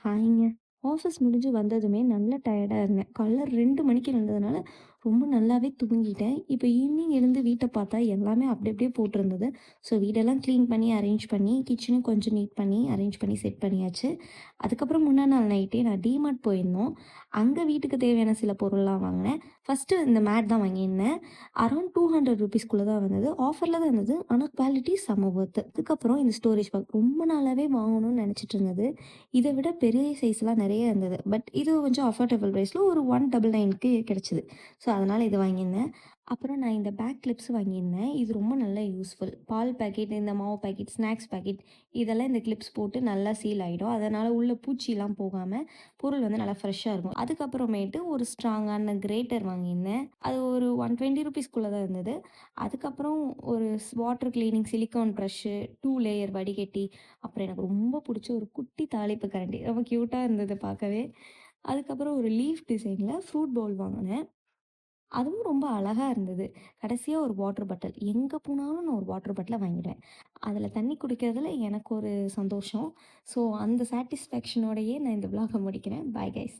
ஹாய்ங்க. Office முடிஞ்சு வந்ததுமே நல்லா டயர்டா இருந்தேன். காலைல 2 மணிக்கு எழுந்ததுனால ரொம்ப நல்லாவே தூங்கிட்டேன். இப்போ ஈவினிங் எழுந்து வீட்ட பார்த்தா எல்லாமே அப்படி அப்படியே போட்டிருந்தது. ஸோ வீடெல்லாம் கிளீன் பண்ணி, அரேஞ்ச் பண்ணி, கிச்சனும் கொஞ்சம் நீட் பண்ணி, அரேஞ்ச் பண்ணி செட் பண்ணியாச்சு. அதுக்கப்புறம் முன்னா நாள் நைட்டே நான் டிமார்ட் போயிருந்தோம். அங்க வீட்டுக்கு தேவையான சில பொருள்லாம் வாங்கினேன். ஃபர்ஸ்ட்டு இந்த மேட் தான் வாங்கியிருந்தேன். அரௌண்ட் ₹200 தான் வந்தது. ஆஃபர்ல தான் இருந்தது. ஆனா குவாலிட்டி செம்ம வொர்த்து. அதுக்கப்புறம் இந்த ஸ்டோரேஜ் பாக் ரொம்ப நாளாவே வாங்கணும்னு நெனச்சிட்டு இருந்தது. இத விட பெரிய சைஸ்லாம் நெறைய இருந்தது. பட் இது கொஞ்சம் அஃபோர்டபுள் ப்ரைஸ்ல ஒரு 199க்கு கிடைச்சது. ஸோ, அதனால இது வாங்கியிருந்தேன். அப்புறம் நான் இந்த பேக் கிளிப்ஸ் வாங்கியிருந்தேன். இது ரொம்ப நல்ல யூஸ்ஃபுல். பால் பாக்கெட், இந்த மாவு பாக்கெட், ஸ்நாக்ஸ் பாக்கெட் இதெல்லாம் இந்த கிளிப்ஸ் போட்டு நல்லா சீல் ஆயிடும். அதனால உள்ள பூச்சிலாம் போகாம பொருள் வந்து நல்லா ஃப்ரெஷ்ஷா இருக்கும். அதுக்கப்புறமேட்டு ஒரு ஸ்ட்ராங்கான கிரேட்டர் வாங்கியிருந்தேன். அது ஒரு ₹120க்குள்ள தான் இருந்தது. அதுக்கப்புறம் ஒரு water cleaning silicon brush, 2 layer வடிகட்டி, அப்புறம் எனக்கு ரொம்ப புடிச்ச ஒரு குட்டி தாளிப்பு கரண்டி. ரொம்ப கியூட்டா இருந்தது பார்க்கவே. அதுக்கப்புறம் ஒரு லீஃப் டிசைன்ல ஃப்ரூட் பவுல் வாங்குனேன். அதுவும் ரொம்ப அழகா இருந்தது. கடைசியா ஒரு வாட்டர் பாட்டில். எங்க போனாலும் நான் ஒரு வாட்டர் பாட்டில வாங்கிடுவேன். அதில தண்ணி குடிக்கிறதுல எனக்கு ஒரு சந்தோஷம். ஸோ அந்த சாட்டிஸ்ஃபேக்ஷனோடயே நான் இந்த விலாக முடிக்கிறேன். Bye guys.